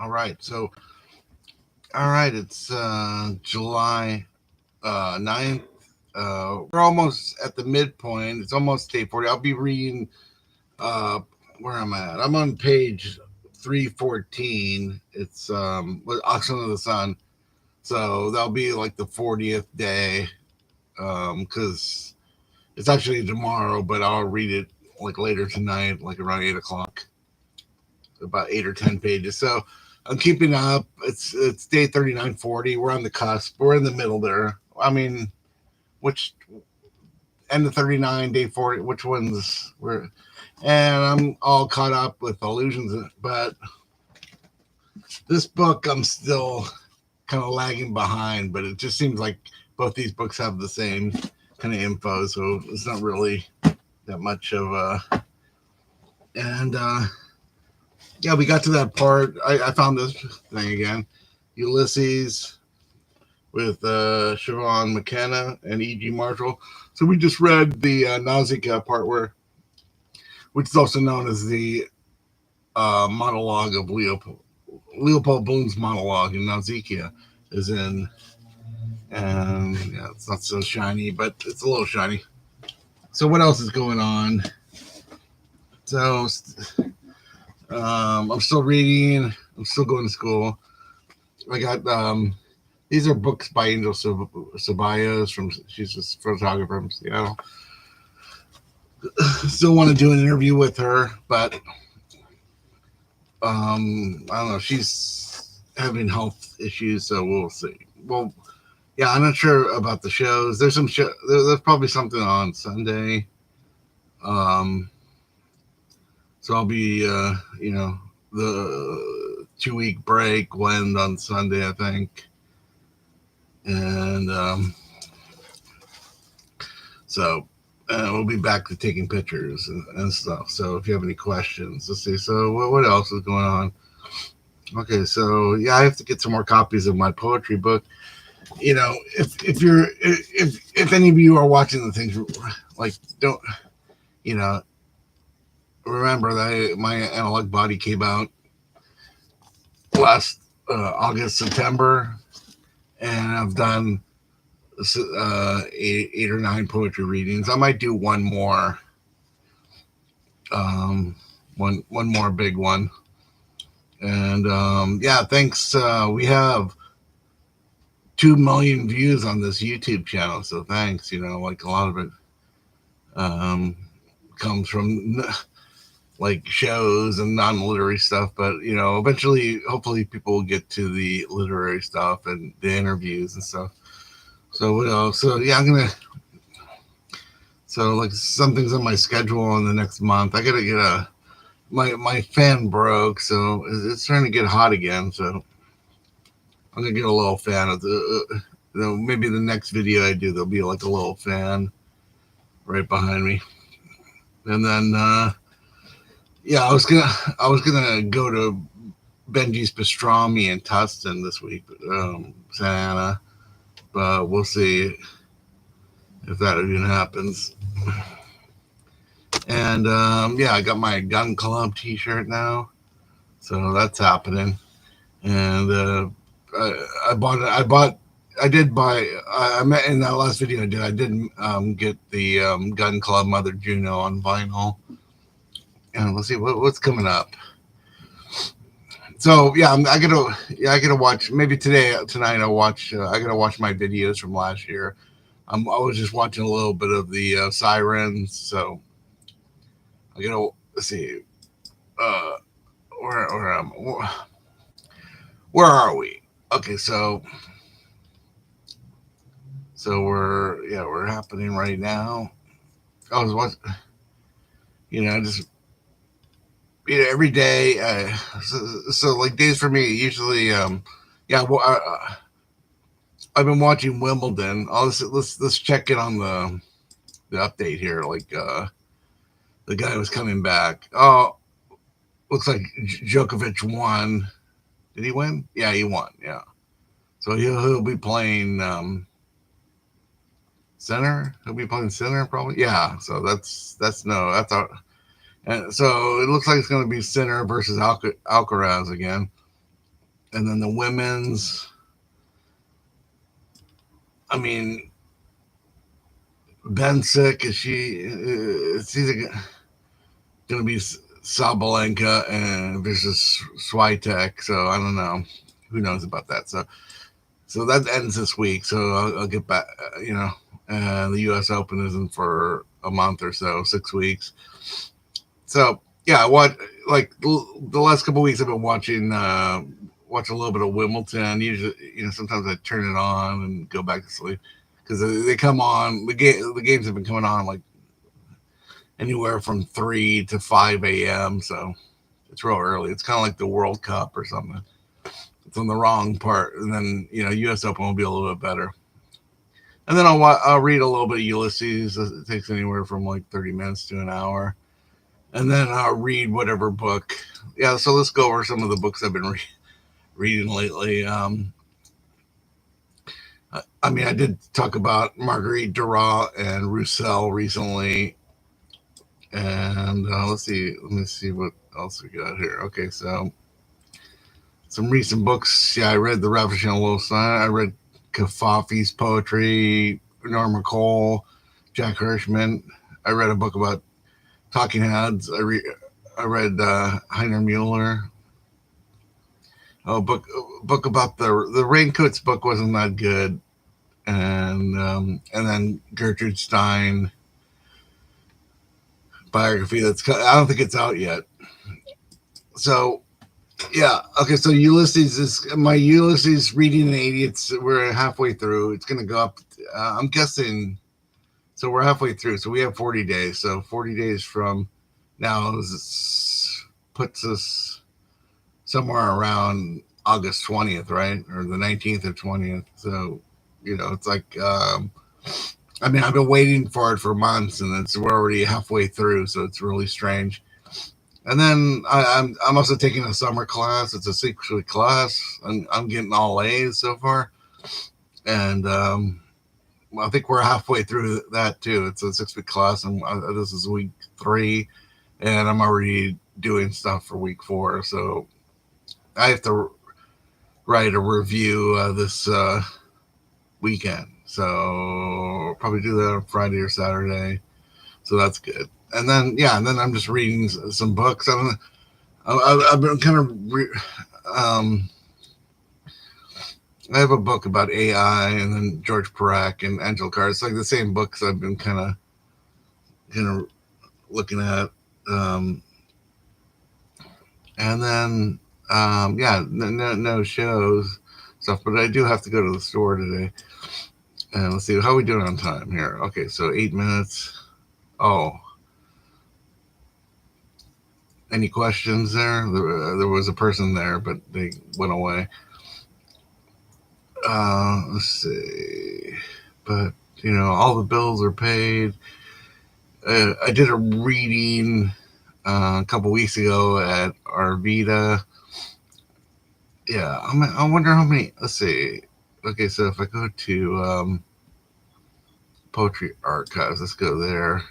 All right. All right. It's July 9th. We're almost at the midpoint. It's almost day 40. I'll be reading where I'm at. I'm on page 314. It's with Oxen of the Sun. So that'll be like the 40th day. Because it's actually tomorrow, but I'll read it like later tonight, like around 8 o'clock, about 8 or 10 pages. So I'm keeping up. It's day 3940. We're on the cusp. We're in the middle there. I mean, which end of 39, day 40. Which ones were? And I'm all caught up with illusions. But this book, I'm still kind of lagging behind. But it just seems like both these books have the same kind of info, so it's not really that much of a. And yeah, we got to that part. I found this thing again, Ulysses with Siobhan McKenna and E.G. Marshall. So we just read the Nausicaa part which is also known as the monologue of Leopold Bloom's monologue in Nausicaa, is in, and yeah, it's not so shiny, but it's a little shiny. So what else is going on? So I'm still reading. I'm still going to school. I got these are books by Angel Ceballos from, she's a photographer from Seattle. Still want to do an interview with her, but I don't know. She's having health issues, so we'll see. Well, yeah, I'm not sure about the shows. There's some there's probably something on Sunday. Um, so I'll be the 2 week break will end on Sunday, I think, and so we'll be back to taking pictures and stuff. So if you have any questions, let's see. So what else is going on? Okay, so yeah, I have to get some more copies of my poetry book. If any of you are watching the things, like, don't, you know remember that my analog body came out last August, September, and I've done eight or nine poetry readings. I might do one more, um, one more big one. And yeah, thanks. We have 2 million views on this YouTube channel, so thanks. Like a lot of it um, comes from like shows and non-literary stuff, but eventually, hopefully, people will get to the literary stuff and the interviews and stuff. So yeah, I'm gonna. So like something's on my schedule in the next month. I gotta get my fan broke, so it's starting to get hot again. So I'm gonna get a little fan of the. Maybe the next video I do, there'll be like a little fan right behind me, and then yeah, I was gonna go to Benji's pastrami in Tustin this week, Santa Ana, but we'll see if that even happens. And yeah, I got my gun club T-shirt now, so that's happening. And I bought it. I did buy. I met in that last video I did. I did get the gun club Mother Juno on vinyl. And let's see what's coming up. So yeah, I gotta watch. Maybe tonight I'll watch. I gotta watch my videos from last year. I was just watching a little bit of the Sirens. So I gotta, let's see. Uh, where are we? Okay, so we're happening right now. I was watching. Just every day. So like days for me usually. Yeah, well, I've been watching Wimbledon. Let's check in on the update here. Like the guy was coming back. Oh, looks like Djokovic won. Did he win? Yeah, he won. Yeah. So he'll be playing center. He'll be playing center probably. Yeah. So that's no that's out. And so it looks like it's going to be center versus Alcaraz again. And then the women's, I mean, Bensick, is she? It's either going to be Sabalenka and versus Swiatek. So I don't know. Who knows about that? So that ends this week. So I'll get back. The U.S. Open isn't for a month or so, 6 weeks. So yeah, the last couple of weeks I've been watch a little bit of Wimbledon. Usually, sometimes I turn it on and go back to sleep because they come on. The games have been coming on like anywhere from 3 to 5 a.m. So it's real early. It's kind of like the World Cup or something. It's on the wrong part, and then U.S. Open will be a little bit better. And then I'll read a little bit of Ulysses. It takes anywhere from like 30 minutes to an hour. And then I'll read whatever book. Yeah, so let's go over some of the books I've been reading lately. I did talk about Marguerite Duras and Roussel recently. And let me see what else we got here. Okay, so some recent books. Yeah, I read The Ravishing Low Sign. I read Kafafy's poetry, Norma Cole, Jack Hirschman. I read a book about Talking Heads. I read Heiner Mueller. Book about the Raincoats book wasn't that good, and then Gertrude Stein biography. I don't think it's out yet. So yeah, okay. So Ulysses is my Ulysses reading in 80. We're halfway through. It's gonna go up. I'm guessing. So we're halfway through. So we have 40 days. So 40 days from now puts us somewhere around August 20th, right? Or the 19th or 20th. So, it's like, I've been waiting for it for months and we're already halfway through. So it's really strange. And then I'm also taking a summer class. It's a 6-week class. I'm getting all A's so far. And, I think we're halfway through that too. It's a 6-week class and this is week 3 and I'm already doing stuff for week 4. So I have to write a review this weekend. So I'll probably do that on Friday or Saturday. So that's good. And then I'm just reading some books. I've been kind of I have a book about AI and then George Perec and Angel Carr. It's like the same books I've been kind of looking at. And then no shows stuff, but I do have to go to the store today. And let's see, how are we doing on time here? Okay, so 8 minutes. Oh, any questions there? There was a person there, but they went away. Let's see. But, all the bills are paid. I did a reading a couple weeks ago at Arvida. Yeah, I wonder how many. Let's see. Okay, so if I go to Poetry Archives, let's go there.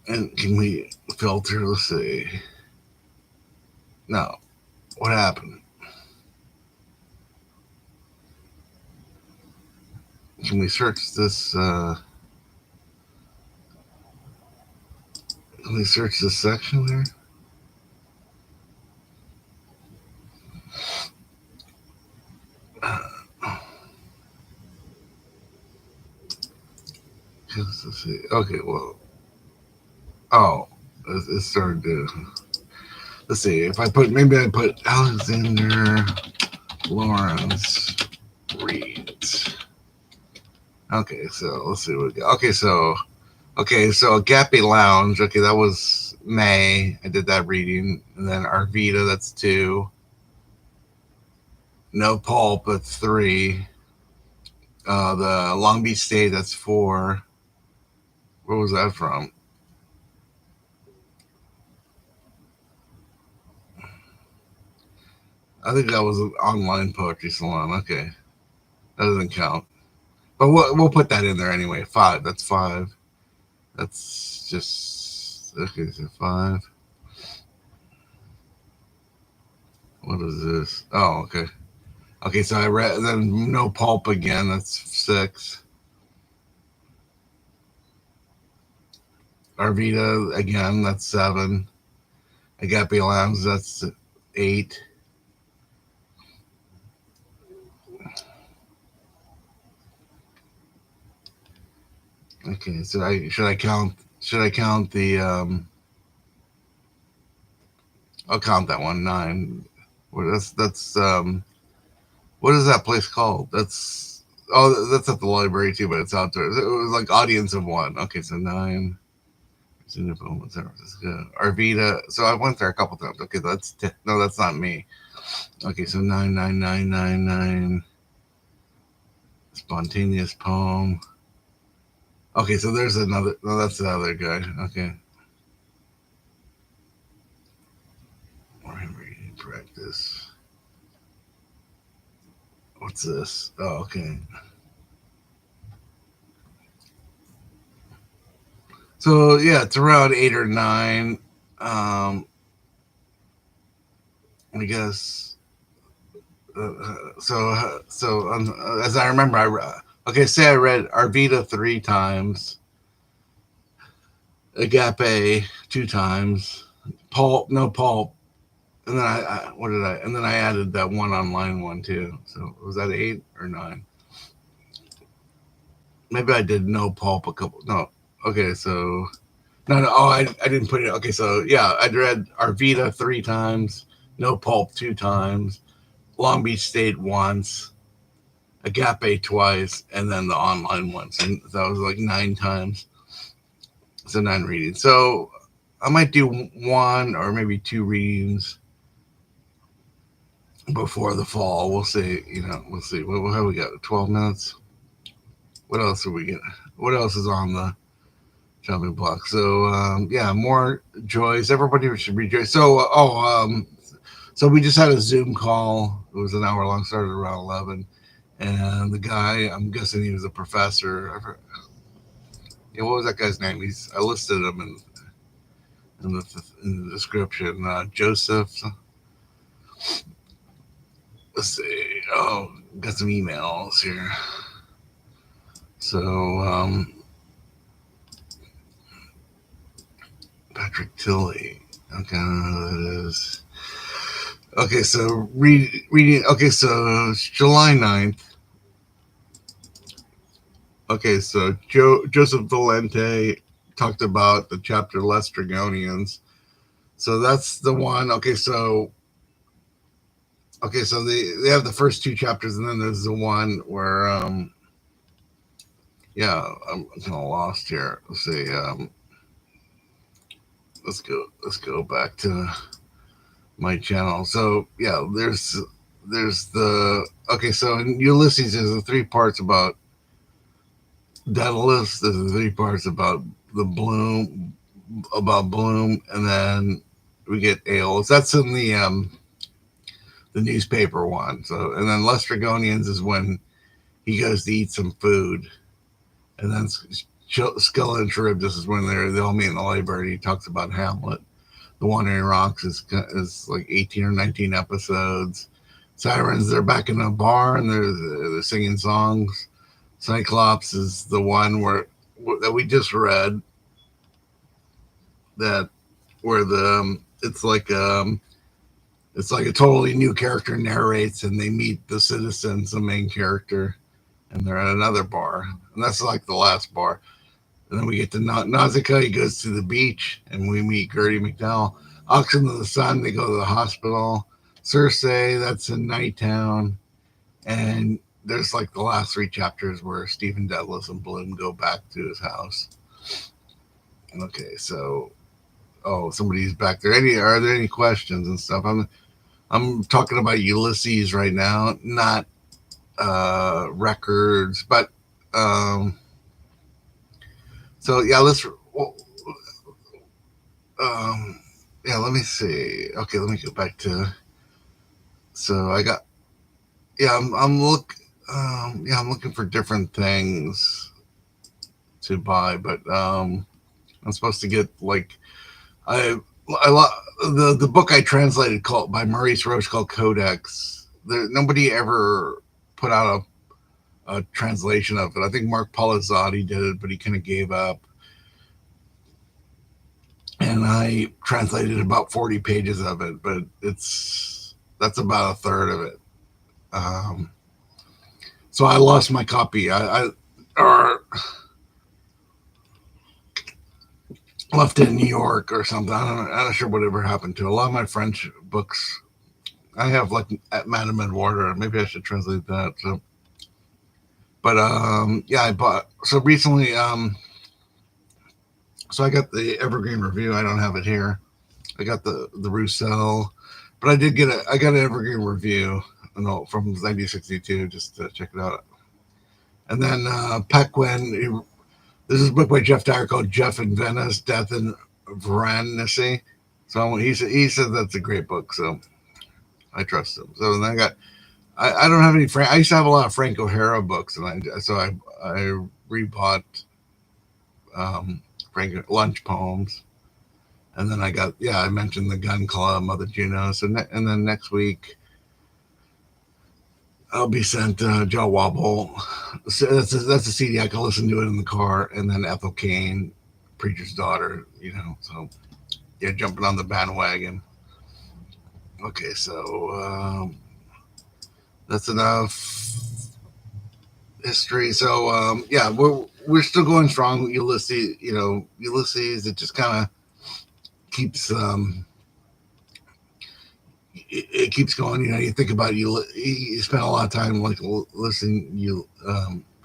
And can we filter? Let's see. No, what happened? Can we search this? Can we search this section here? Let's see. Okay, well, it started to. Let's see. If I put Alexander Lawrence reads. Okay, so let's see what we got. Okay, so Agape Lounge. Okay, that was May. I did that reading, and then Arvida. That's 2. No Pulp. That's 3. The Long Beach State. That's 4. Where was that from? I think that was an online poetry salon. Okay, that doesn't count. But we'll put that in there anyway. 5. That's 5. That's just okay. So 5. What is this? Oh, okay. Okay, so I read then no pulp again. That's 6. Arvita again. That's 7. Agape Lambs. That's 8. Okay, so I should I count? Should I count the? I'll count that one 9. Well, that's. What is that place called? That's at the library too, but it's outdoor. It was like audience of 1. Okay, so 9. San Francisco, Arvita. So I went there a couple times. Okay, no, that's not me. Okay, so 99999. Spontaneous poem. Okay, so there's another. No, that's the other guy. Okay. Reading practice. What's this? Oh, okay. So yeah, it's around 8 or 9. I guess. As I remember, okay. Say I read Arvita 3 times, Agape 2 times, Pulp no Pulp, and then I what did I? And then I added that one online one too. So was that 8 or 9? Maybe I did no Pulp a couple. No, okay. So no. Oh, I didn't put it. Okay, so yeah, I read Arvita 3 times, no Pulp 2 times, Long Beach State once, Agape twice, and then the online ones, and that was like 9 times. So 9 readings. So I might do 1 or maybe 2 readings before the fall. We'll see. We'll see. What have we got? 12 minutes. What else are we getting? What else is on the chopping block? So yeah, more joys. Everybody should rejoice. So we just had a Zoom call. It was an hour long. Started around 11. And the guy, I'm guessing he was a professor. Yeah, what was that guy's name? I listed him in the description. Joseph. Let's see. Oh, got some emails here. So Patrick Tilley. Okay, that is. Okay, so reading. Okay, so it's July 9th. Okay, so Joseph Valente talked about the chapter Lestrygonians. So that's the one. Okay, so they have the first 2 chapters, and then there's the one where yeah, I'm kind of lost here. Let's see. Let's go back to my channel. So yeah, there's the okay. So in Ulysses, there's the 3 parts about Daedalus. There's the 3 parts about Bloom, and then we get Aeolus. That's in the newspaper one. So and then Lestrygonians is when he goes to eat some food, and then Skull and Charybdis is when they all meet in the library. He talks about Hamlet. The Wandering Rocks is like 18 or 19 episodes. Sirens, they're back in a bar and they're singing songs. Cyclops is the one that we just read. That where it's like a totally new character narrates, and they meet the citizens, the main character, and they're at another bar, and that's like the last bar. And then we get to Nausicaa. He goes to the beach, and we meet Gertie McDowell. Oxen of the Sun, they go to the hospital. Circe, that's in Nighttown. And there's like the last 3 chapters where Stephen Dedalus and Bloom go back to his house. Okay, so somebody's back there. Are there any questions and stuff? I'm talking about Ulysses right now, not records, but so yeah, let me see. Okay, let me go back to. So I got. Yeah, I'm looking for different things to buy, but I'm supposed to get like I the book I translated called by Maurice Roche called Codex. Nobody ever put out a translation of it. I think Mark Palazzati did it, but he kind of gave up. And I translated about 40 pages of it, but that's about a third of it. Um, so I lost my copy. I or left it in New York or something. I'm not sure whatever happened to it. A lot of my French books. I have like at Madame Edwarda. Maybe I should translate that. So, but yeah, I bought so recently. So I got the Evergreen Review. I don't have it here. I got the Roussel, but I got an Evergreen Review. No, from 1962. Just to check it out. And then Pequin. This is a book by Jeff Dyer called Jeff in Venice: Death in Varanasi. So he said that's a great book. So I trust him. So then I don't have any Frank. I used to have a lot of Frank O'Hara books, and I rebought Frank lunch poems, and then I mentioned the Gun Club, Mother Juno. So and then next week I'll be sent Joe Wobble. So that's a CD I can listen to it in the car, and then Ethel Cain, Preacher's Daughter. So yeah, jumping on the bandwagon. Okay, so that's enough history. So yeah, we're still going strong. Ulysses, Ulysses. It just kind of keeps it keeps going. You think about you spend a lot of time like listening.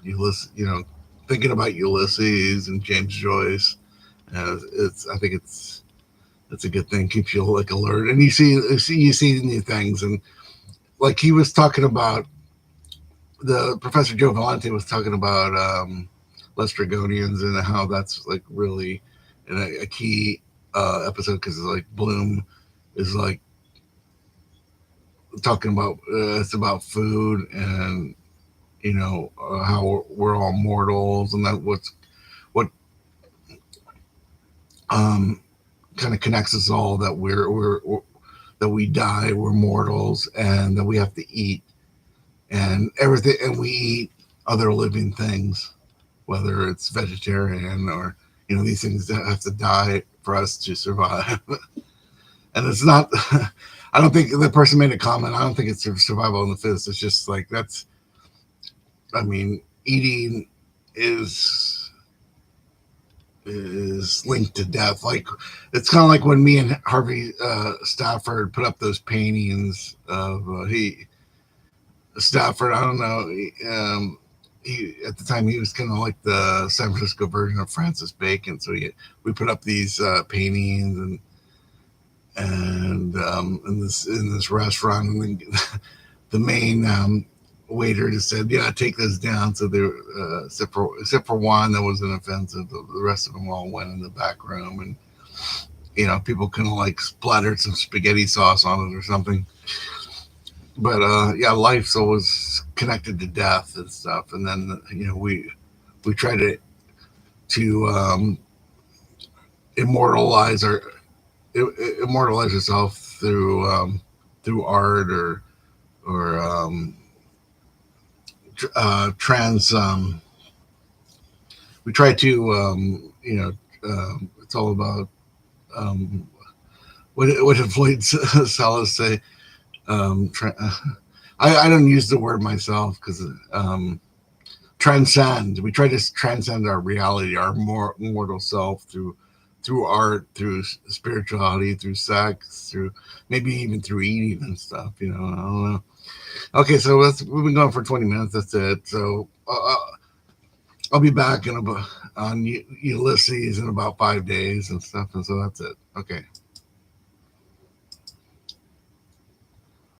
Ulysses. Thinking about Ulysses and James Joyce. I think it's a good thing. Keeps you like alert, and you see new things. And like he was talking about, the Professor Joe Valente was talking about Lestrygonians and how that's like really a key episode, because like Bloom is like talking about it's about food, and how we're all mortals, and that what um, kind of connects us all, that we're that we die, we're mortals, and that we have to eat and everything, and we eat other living things, whether it's vegetarian or these things that have to die for us to survive. And it's not. I don't think the person made a comment. I don't think it's survival of the fittest. It's just like that's. I mean, eating is linked to death. Like it's kind of like when me and Harvey Stafford put up those paintings of Stafford. I don't know. He at the time he was kind of like the San Francisco version of Francis Bacon. So we put up these paintings and in this restaurant, and then the main waiter just said, "Yeah, take those down." So they except for one that was inoffensive, the rest of them all went in the back room, and people kind of like splattered some spaghetti sauce on it or something. But yeah, life's always connected to death and stuff, and then we try to immortalize immortalize yourself through art or trans. We try to it's all about what did Floyd Salas say? I don't use the word myself because transcend. We try to transcend our reality, our mortal self through art, through spirituality, through sex, through maybe even through eating and stuff. I don't know. Okay, so we've been going for 20 minutes. That's it. So I'll be back on Ulysses in about 5 days and stuff. And so that's it. Okay.